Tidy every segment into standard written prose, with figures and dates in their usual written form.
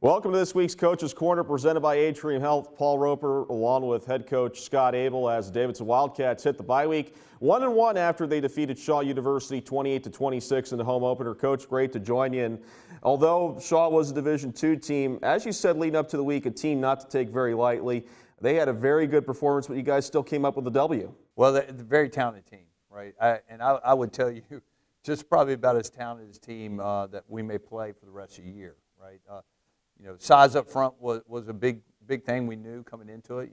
Welcome to this week's Coach's Corner presented by Atrium Health. Paul Roper along with head coach Scott Abell as the Davidson Wildcats hit the bye week 1-1 after they defeated Shaw University 28-26 in the home opener. Coach, great to join you. And although Shaw was a Division II team, as you said leading up to the week, a team not to take very lightly. They had a very good performance, but you guys still came up with a W. Well, they're a very talented team, right? I would tell you, just probably about as talented as team that we may play for the rest of the year, right? Size up front was a big thing we knew coming into it.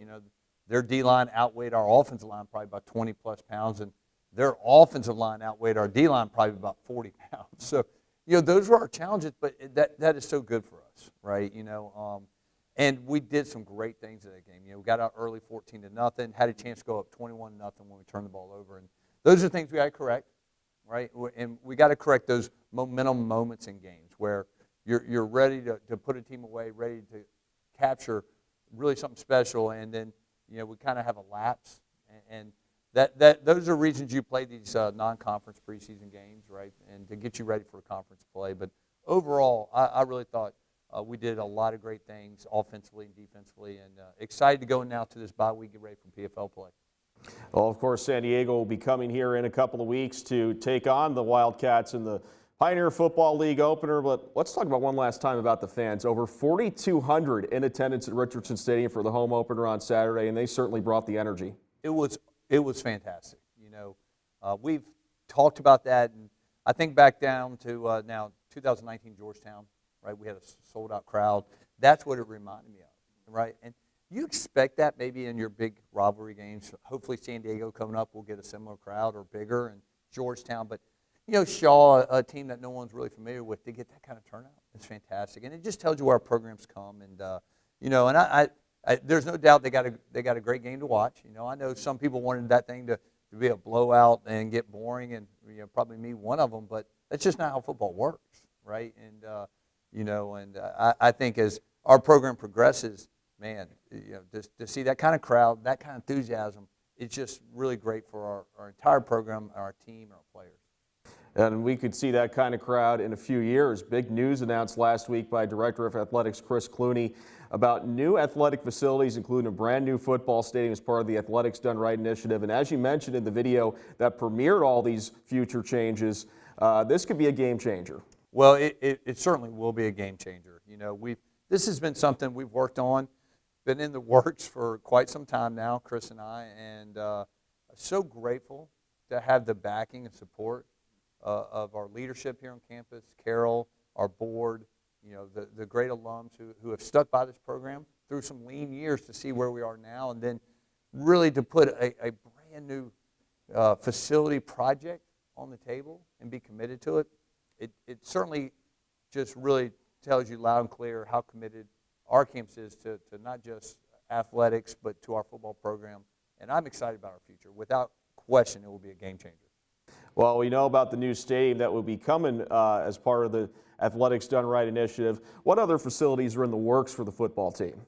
Their D-line outweighed our offensive line probably about 20-plus pounds, and their offensive line outweighed our D-line probably about 40 pounds. So, those were our challenges, but that is so good for us, right? And we did some great things in that game. We got out early 14-0, had a chance to go up 21-0 when we turned the ball over. And those are things we got to correct, right? And we got to correct those momentum moments in games where you're ready to put a team away, ready to capture really something special, and then we kind of have a lapse, and that those are reasons you play these non-conference preseason games, right? And to get you ready for a conference play. But overall, I really thought we did a lot of great things offensively and defensively, and excited to go now to this bye week, get ready for PFL play. Well, of course, San Diego will be coming here in a couple of weeks to take on the Wildcats in the Pioneer Football League opener, but let's talk about one last time about the fans. Over 4,200 in attendance at Richardson Stadium for the home opener on Saturday, and they certainly brought the energy. It was fantastic. We've talked about that, and I think back down to now 2019 Georgetown, right? We had a sold-out crowd. That's what it reminded me of, right? And you expect that maybe in your big rivalry games. Hopefully San Diego coming up will get a similar crowd or bigger, and Georgetown, but Shaw, a team that no one's really familiar with, to get that kind of turnout is fantastic, and it just tells you where our programs come. And and I there's no doubt they got a great game to watch. I know some people wanted that thing to be a blowout and get boring, and probably me one of them, but that's just not how football works, right? And I think as our program progresses, man, to see that kind of crowd, that kind of enthusiasm, it's just really great for our entire program, our team, and our players. And we could see that kind of crowd in a few years. Big news announced last week by Director of Athletics Chris Clooney about new athletic facilities, including a brand new football stadium as part of the Athletics Done Right initiative. And as you mentioned in the video that premiered all these future changes, this could be a game changer. Well, it certainly will be a game changer. This has been something we've worked on, been in the works for quite some time now, Chris and I, and so grateful to have the backing and support of our leadership here on campus, Carol, our board, the great alums who have stuck by this program through some lean years to see where we are now, and then really to put a brand new facility project on the table and be committed to it. It certainly just really tells you loud and clear how committed our campus is to not just athletics, but to our football program. And I'm excited about our future. Without question, it will be a game changer. Well, we know about the new stadium that will be coming as part of the Athletics Done Right initiative. What other facilities are in the works for the football team?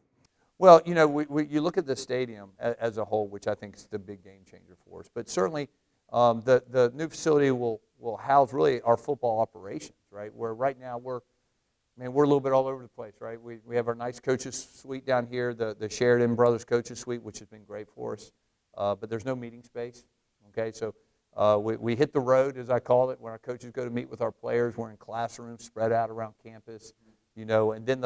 Well, you look at the stadium as a whole, which I think is the big game changer for us. But certainly the new facility will house really our football operations, right? Where right now we're a little bit all over the place, right? We have our nice coaches suite down here, the Sheridan Brothers coaches suite, which has been great for us. But there's no meeting space, okay? So we hit the road, as I call it, when our coaches go to meet with our players. We're in classrooms spread out around campus, and then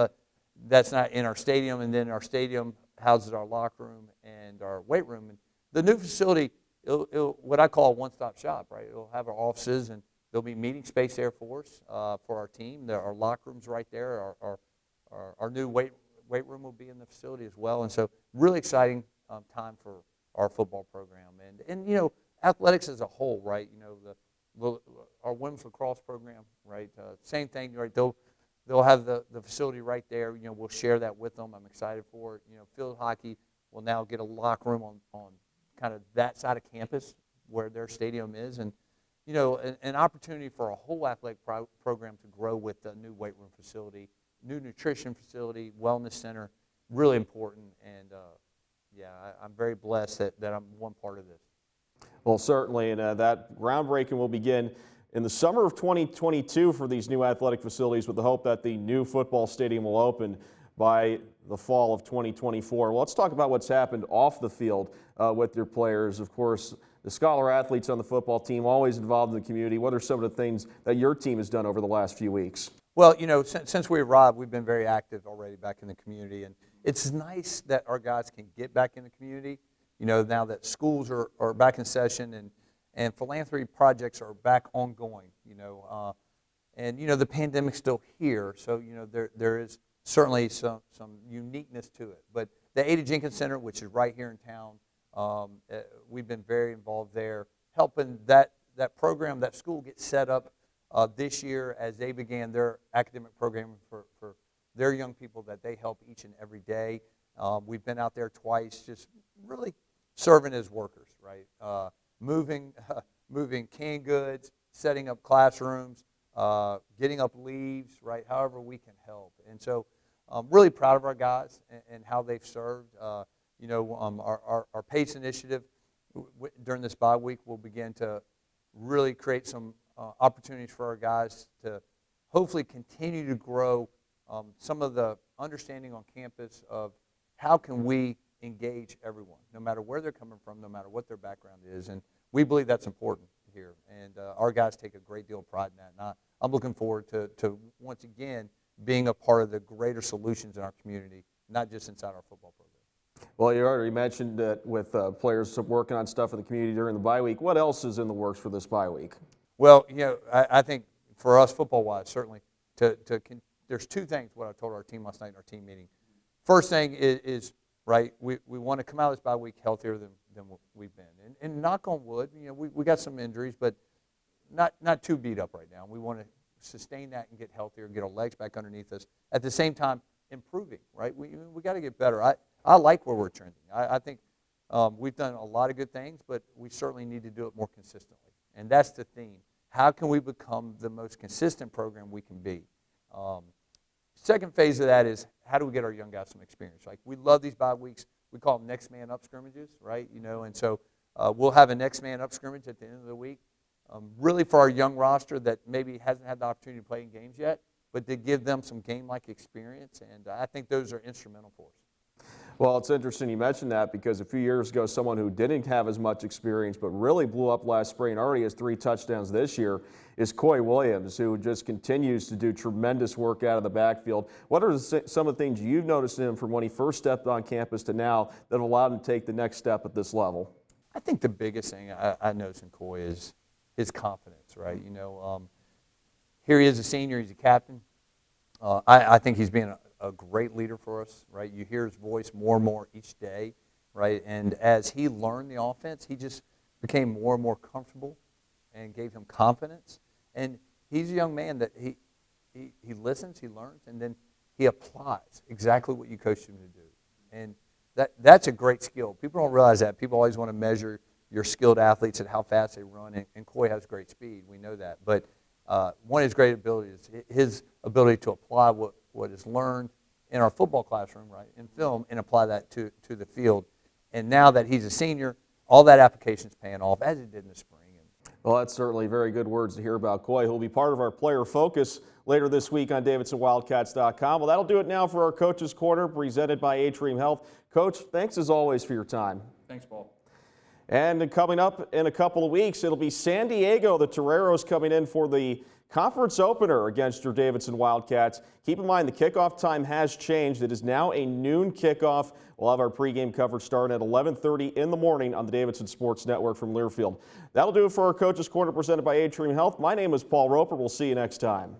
that's not in our stadium, and then our stadium houses our locker room and our weight room. And the new facility, it'll what I call a one-stop shop, right? It'll have our offices, and there'll be meeting space there for us, for our team. Our locker room's right there. Our new weight room will be in the facility as well. And so really exciting time for our football program. And athletics as a whole, right? Our women's lacrosse program, right? Same thing, right? They'll have the facility right there. We'll share that with them. I'm excited for it. Field hockey will now get a locker room on kind of that side of campus where their stadium is, and an opportunity for a whole athletic program to grow with the new weight room facility, new nutrition facility, wellness center, really important. And I'm very blessed that I'm one part of this. Well, certainly, and that groundbreaking will begin in the summer of 2022 for these new athletic facilities with the hope that the new football stadium will open by the fall of 2024. Well, let's talk about what's happened off the field with your players. Of course, the scholar athletes on the football team always involved in the community. What are some of the things that your team has done over the last few weeks? Well, you know, since we arrived, we've been very active already back in the community, and it's nice that our guys can get back in the community, you know, now that schools are back in session and philanthropy projects are back ongoing, you know, and, you know, the pandemic's still here, so, you know, there is certainly some uniqueness to it. But the Ada Jenkins Center, which is right here in town, we've been very involved there, helping that program, that school get set up this year as they began their academic program for their young people that they help each and every day. We've been out there twice, just really serving as workers, right? Moving canned goods, setting up classrooms, getting up leaves, right? However we can help. And so I'm really proud of our guys and how they've served. You know, our PACE initiative during this bye week will begin to really create some opportunities for our guys to hopefully continue to grow some of the understanding on campus of how can we engage everyone, no matter where they're coming from, no matter what their background is. And we believe that's important here. And our guys take a great deal of pride in that. And I'm looking forward to once again, being a part of the greater solutions in our community, not just inside our football program. Well, you already mentioned that with players working on stuff in the community during the bye week. What else is in the works for this bye week? Well, you know, I think for us football-wise, certainly, there's two things what I told our team last night in our team meeting. First thing is right, we want to come out of this bye week healthier than we've been. And knock on wood, you know, we got some injuries, but not too beat up right now. We want to sustain that and get healthier, get our legs back underneath us. At the same time, improving, right? We got to get better. I like where we're trending. I think we've done a lot of good things, but we certainly need to do it more consistently. And that's the theme. How can we become the most consistent program we can be? Second phase of that is how do we get our young guys some experience? Like we love these bye weeks. We call them next man up scrimmages, right? You know, and so we'll have a next man up scrimmage at the end of the week, really for our young roster that maybe hasn't had the opportunity to play in games yet, but to give them some game-like experience, and I think those are instrumental for us. Well, it's interesting you mentioned that because a few years ago, someone who didn't have as much experience but really blew up last spring and already has 3 touchdowns this year is Coy Williams, who just continues to do tremendous work out of the backfield. What are some of the things you've noticed in him from when he first stepped on campus to now that have allowed him to take the next step at this level? I think the biggest thing I notice in Coy is his confidence, right? You know, here he is a senior, he's a captain. I think he's being a great leader for us, right? You hear his voice more and more each day, right? And as he learned the offense, he just became more and more comfortable and gave him confidence. And he's a young man that he listens, he learns, and then he applies exactly what you coached him to do. And that's a great skill. People don't realize that. People always want to measure your skilled athletes and how fast they run, and Coy has great speed. We know that. But one of his great abilities is his ability to apply what is learned in our football classroom, right, in film, and apply that to the field. And now that he's a senior, all that application is paying off, as it did in the spring. Well, that's certainly very good words to hear about Coy, who will be part of our player focus later this week on DavidsonWildcats.com. Well, that'll do it now for our Coach's Corner, presented by Atrium Health. Coach, thanks as always for your time. Thanks, Paul. And coming up in a couple of weeks, it'll be San Diego. The Toreros coming in for the conference opener against your Davidson Wildcats. Keep in mind the kickoff time has changed. It is now a noon kickoff. We'll have our pregame coverage starting at 11:30 in the morning on the Davidson Sports Network from Learfield. That'll do it for our Coach's Corner presented by Atrium Health. My name is Paul Roper. We'll see you next time.